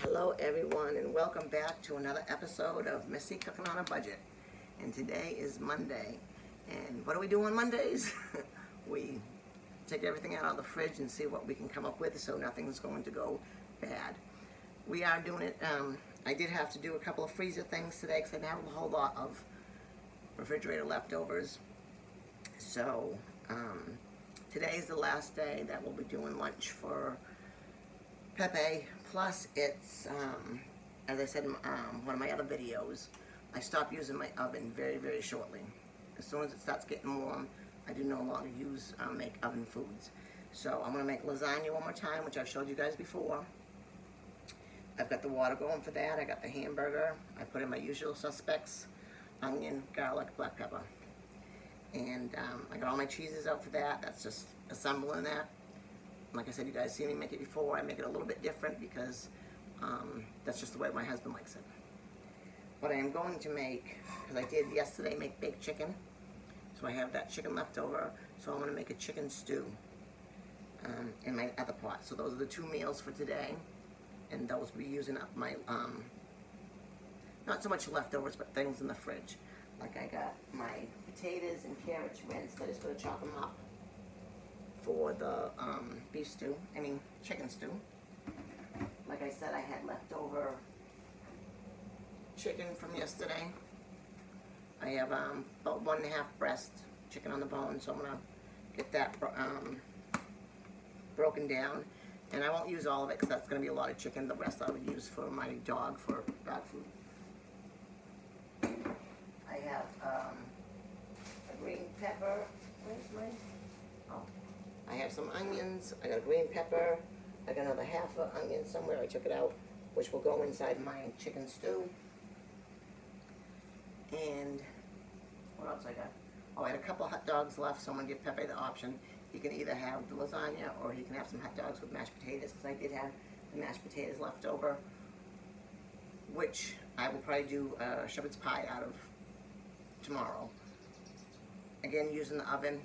Hello everyone, and welcome back to another episode of Missy Cooking on a Budget. And today is Monday, and what do we do on Mondays? We take everything out of the fridge and see what we can come up with so nothing's going to go bad. We are doing it, I did have to do a couple of freezer things today because I didn't have a whole lot of refrigerator leftovers. So today is the last day that we'll be doing lunch for Pepe. Plus it's, as I said in one of my other videos, I stopped using my oven very shortly. As soon as it starts getting warm, I do no longer make oven foods. So I'm going to make lasagna one more time, which I've showed you guys before. I've got the water going for that. I got the hamburger. I put in my usual suspects: onion, garlic, black pepper. And I got all my cheeses out for that. That's just assembling that. Like I said, you guys seen me make it before. I make it a little bit different because that's just the way my husband likes it. What I am going to make, because I did yesterday make baked chicken, so I have that chicken left over, so I'm going to make a chicken stew in my other pot. So those are the two meals for today, and those will be using up my, not so much leftovers, but things in the fridge. Like I got my potatoes and carrots rinsed. I just going to chop them up for the chicken stew. Like I said, I had leftover chicken from yesterday. I have about 1.5 breast chicken on the bone, so I'm gonna get that broken down. And I won't use all of it because that's gonna be a lot of chicken. The rest I would use for my dog for dog food. I have a green pepper. Where's mine? Oh. I have some onions, I got a green pepper, I got another half an onion somewhere, I took it out, which will go inside my chicken stew. And what else I got? Oh, I had a couple hot dogs left, so I'm going to give Pepe the option. He can either have the lasagna or he can have some hot dogs with mashed potatoes, because I did have the mashed potatoes left over, which I will probably do shepherd's pie out of tomorrow. Again, using the oven,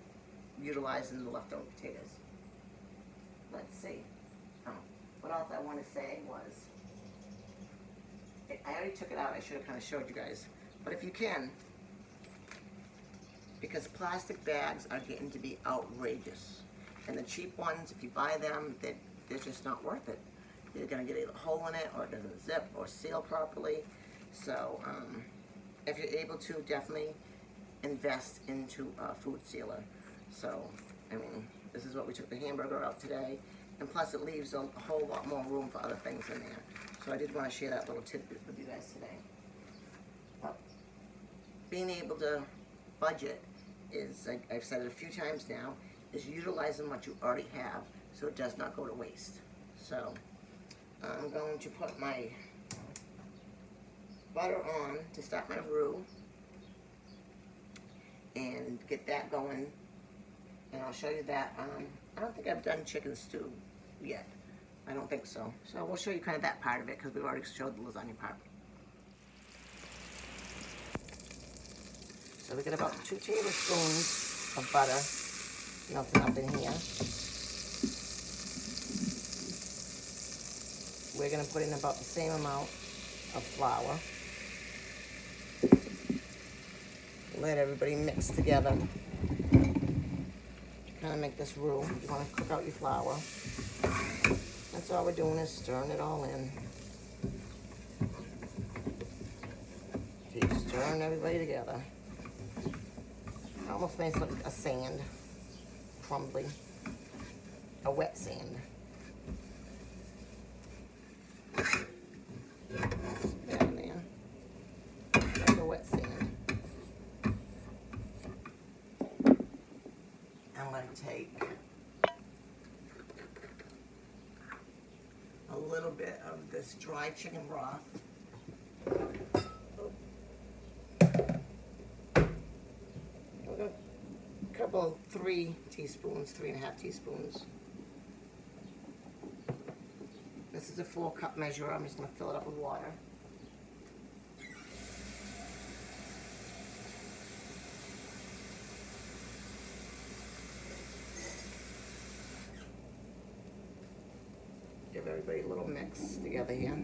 utilizing the leftover potatoes. Let's see. Oh, what else I want to say was, I already took it out. I should have kind of showed you guys. But if you can, because plastic bags are getting to be outrageous. And the cheap ones, if you buy them, they're just not worth it. You're going to get a hole in it, or it doesn't zip or seal properly. So if you're able to, definitely invest into a food sealer. So, I mean, this is what we took the hamburger out today, and plus it leaves a whole lot more room for other things in there. So I did want to share that little tidbit with you guys today. But being able to budget is, like I've said it a few times now, is utilizing what you already have so it does not go to waste. So I'm going to put my butter on to start my roux and get that going. And I'll show you that. I don't think I've done chicken stew yet. I don't think so. So we'll show you kind of that part of it because we've already showed the lasagna part. So we get about 2 tablespoons of butter melting up in here. We're going to put in about the same amount of flour. Let everybody mix together. Kind of make this roux. You want to cook out your flour. That's all we're doing, is stirring it all in. Keep stirring everybody together. It almost makes like a sand, crumbly, a wet sand. Down there, like a wet sand. I'm going to take a little bit of this dry chicken broth. A couple, 3 teaspoons, 3.5 teaspoons. This is a 4-cup measure. I'm just going to fill it up with water. everybody a little mix together here.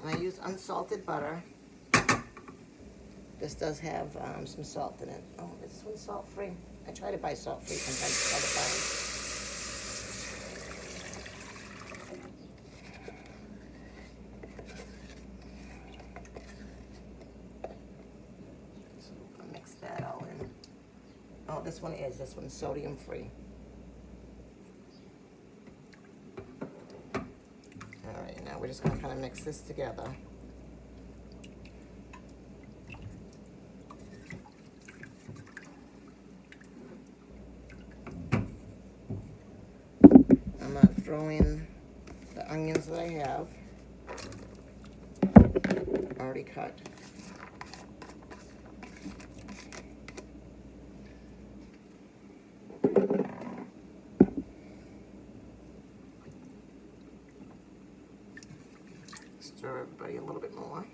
And I use unsalted butter. This does have some salt in it. Oh, this one's salt-free. I try to buy salt-free sometimes to try to find. So I'll mix that all in. Oh, this one's sodium-free. All right, now we're just gonna kind of mix this together. Throw in the onions that I have already cut. Stir everybody a little bit more.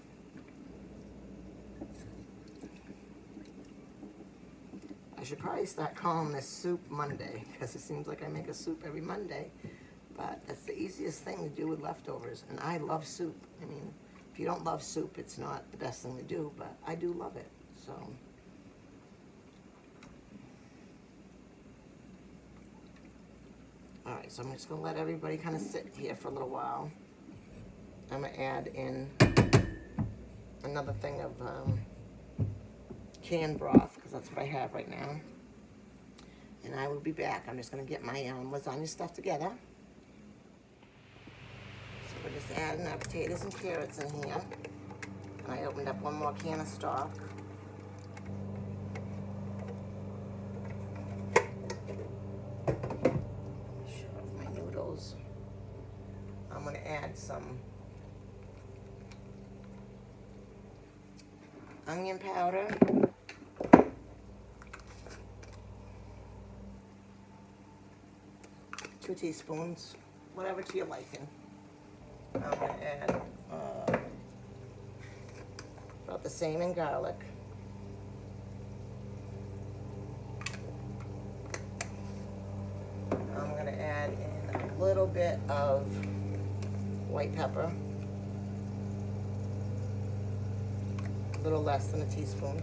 I should probably start calling this Soup Monday, because it seems like I make a soup every Monday. But that's the easiest thing to do with leftovers, and I love soup. I mean, if you don't love soup, it's not the best thing to do, but I do love it, so. All right, so I'm just gonna let everybody kind of sit here for a little while. I'm gonna add in another thing of canned broth, because that's what I have right now. And I will be back. I'm just gonna get my lasagna stuff together. We're just adding our potatoes and carrots in here. And I opened up one more can of stock. Show off my noodles. I'm going to add some onion powder. 2 teaspoons, whatever to your liking. I'm going to add about the same in garlic. I'm going to add in a little bit of white pepper. A little less than a teaspoon.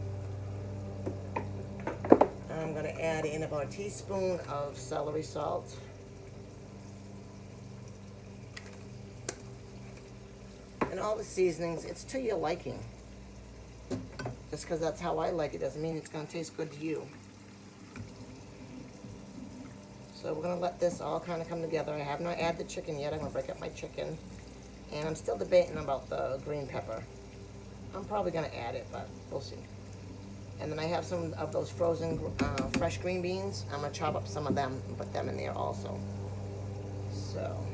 I'm going to add in about a teaspoon of celery salt. And all the seasonings, it's to your liking. Just because that's how I like it doesn't mean it's going to taste good to you. So we're going to let this all kind of come together. I have not added the chicken yet. I'm going to break up my chicken. And I'm still debating about the green pepper. I'm probably going to add it, but we'll see. And then I have some of those frozen fresh green beans. I'm going to chop up some of them and put them in there also. So,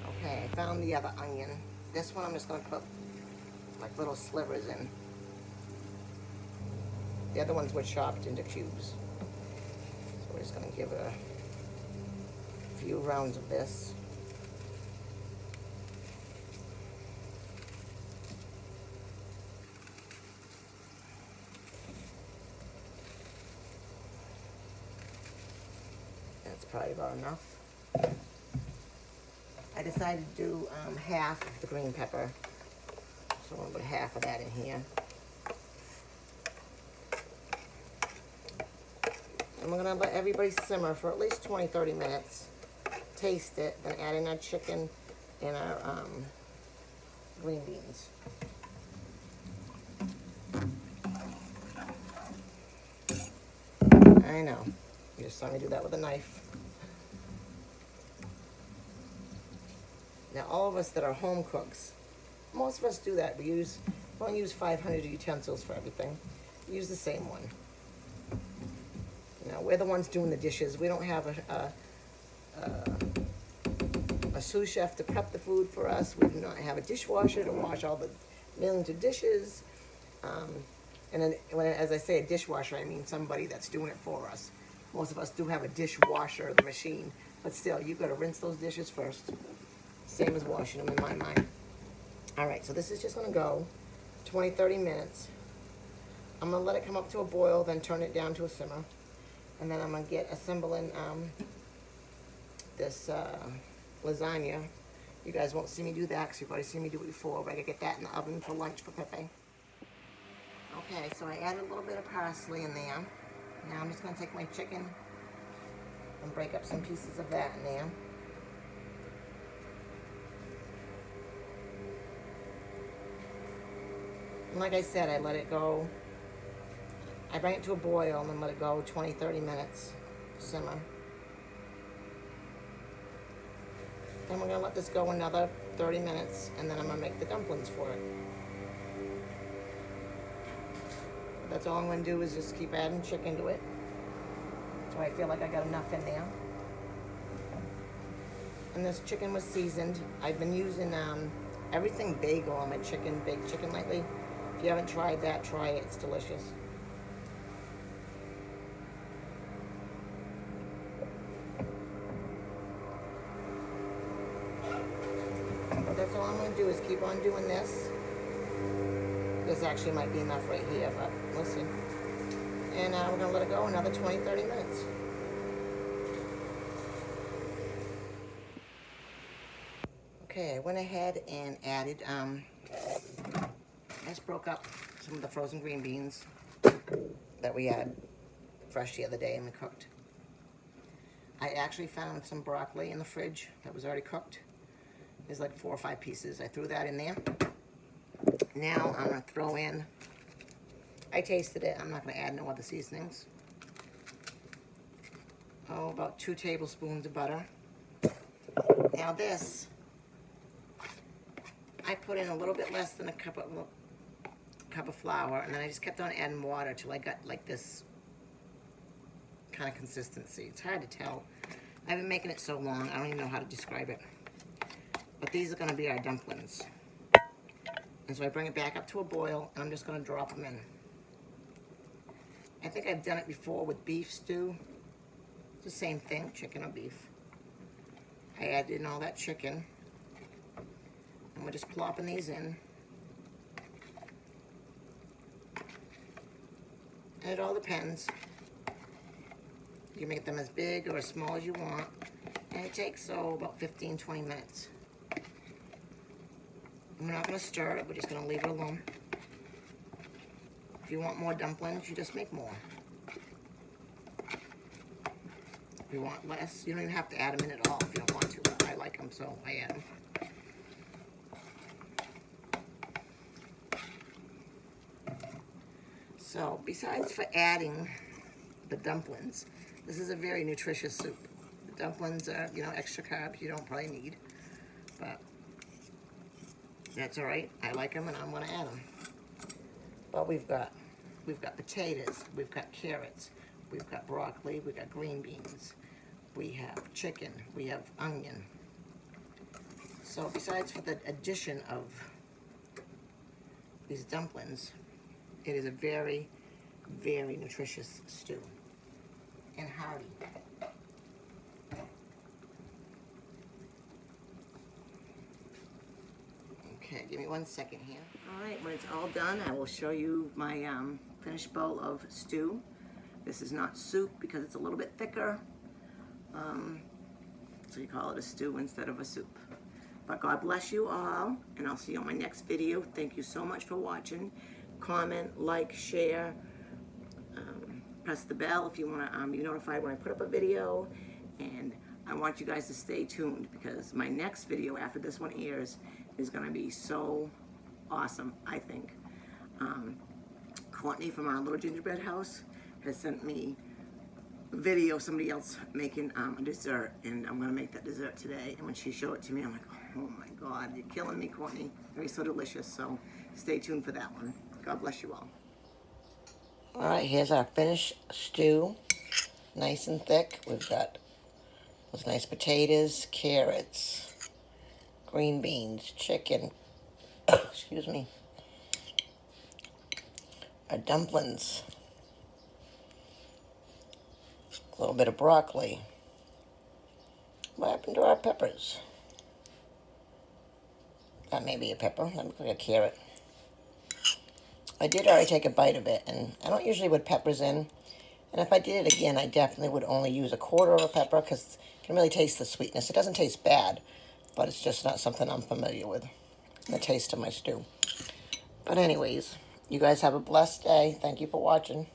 okay, I found the other onion. This one I'm just going to put like little slivers in. The other ones were chopped into cubes. So we're just going to give it a few rounds of this. That's probably about enough. I decided to do half of the green pepper. So I'm going to put half of that in here. And we're going to let everybody simmer for at least 20-30 minutes. Taste it, then add in our chicken and our green beans. I know. You just saw me do that with a knife. Now, all of us that are home cooks, most of us do that. We don't use 500 utensils for everything. We use the same one. You know, we're the ones doing the dishes. We don't have a sous chef to prep the food for us. We do not have a dishwasher to wash all the millions of dishes. And then, as I say a dishwasher, I mean somebody that's doing it for us. Most of us do have a dishwasher, the machine, but still, you've got to rinse those dishes first, Same as washing them in my mind. All right, so this is just gonna go 20, 30 minutes. I'm gonna let it come up to a boil, then turn it down to a simmer. And then I'm gonna get assembling this lasagna. You guys won't see me do that because you've already seen me do it before, but I gotta get that in the oven for lunch for Pepe. Okay, so I added a little bit of parsley in there. Now I'm just gonna take my chicken and break up some pieces of that in there. And like I said, I let it go. I bring it to a boil and then let it go 20, 30 minutes, simmer. Then we're gonna let this go another 30 minutes and then I'm gonna make the dumplings for it. That's all I'm gonna do is just keep adding chicken to it. So I feel like I got enough in there. And this chicken was seasoned. I've been using everything bagel on my chicken, baked chicken lately. If you haven't tried that, try it, it's delicious. But that's all I'm gonna do is keep on doing this. This actually might be enough right here, but we'll see. And we're gonna let it go another 20, 30 minutes. Okay, I went ahead and added, I just broke up some of the frozen green beans that we had fresh the other day and we cooked. I actually found some broccoli in the fridge that was already cooked. There's like 4 or 5 pieces. I threw that in there. Now I'm gonna throw in, I tasted it, I'm not gonna add no other seasonings. Oh, about 2 tablespoons of butter. Now this, I put in a little bit less than a cup of flour, and then I just kept on adding water till I got like this kind of consistency. It's hard to tell. I've been making it so long, I don't even know how to describe it. But these are gonna be our dumplings. And so I bring it back up to a boil, and I'm just gonna drop them in. I think I've done it before with beef stew. It's the same thing, chicken or beef. I added in all that chicken. And we're just plopping these in. And it all depends. You can make them as big or as small as you want. And it takes, about 15, 20 minutes. And we're not gonna stir it, we're just gonna leave it alone. If you want more dumplings, you just make more. If you want less, you don't even have to add them in at all if you don't want to, but I like them, so I add them. So, besides for adding the dumplings, this is a very nutritious soup. The dumplings are, extra carbs you don't probably need, but that's all right. I like them and I'm gonna add them. But we've got potatoes, we've got carrots, we've got broccoli, we've got green beans, we have chicken, we have onion. So besides for the addition of these dumplings, it is a very, very nutritious stew and hearty. Okay, give me 1 second here. All right, when it's all done, I will show you my finished bowl of stew. This is not soup because it's a little bit thicker. So you call it a stew instead of a soup. But God bless you all, and I'll see you on my next video. Thank you so much for watching. Comment, like, share, press the bell if you want to be notified when I put up a video. And I want you guys to stay tuned because my next video after this one airs is going to be so awesome, I think. Courtney from our Little Gingerbread House has sent me a video of somebody else making a dessert, and I'm going to make that dessert today. And when she showed it to me, I'm like, oh my God, you're killing me, Courtney. It'll be so delicious, so stay tuned for that one. God bless you all. All right, here's our finished stew. Nice and thick. We've got those nice potatoes, carrots, green beans, chicken, excuse me, our dumplings, a little bit of broccoli. What happened to our peppers? That may be a pepper. That looks like a carrot. I did already take a bite of it, and I don't usually put peppers in. And if I did it again, I definitely would only use a quarter of a pepper because you can really taste the sweetness. It doesn't taste bad, but it's just not something I'm familiar with, the taste of my stew. But anyways, you guys have a blessed day. Thank you for watching.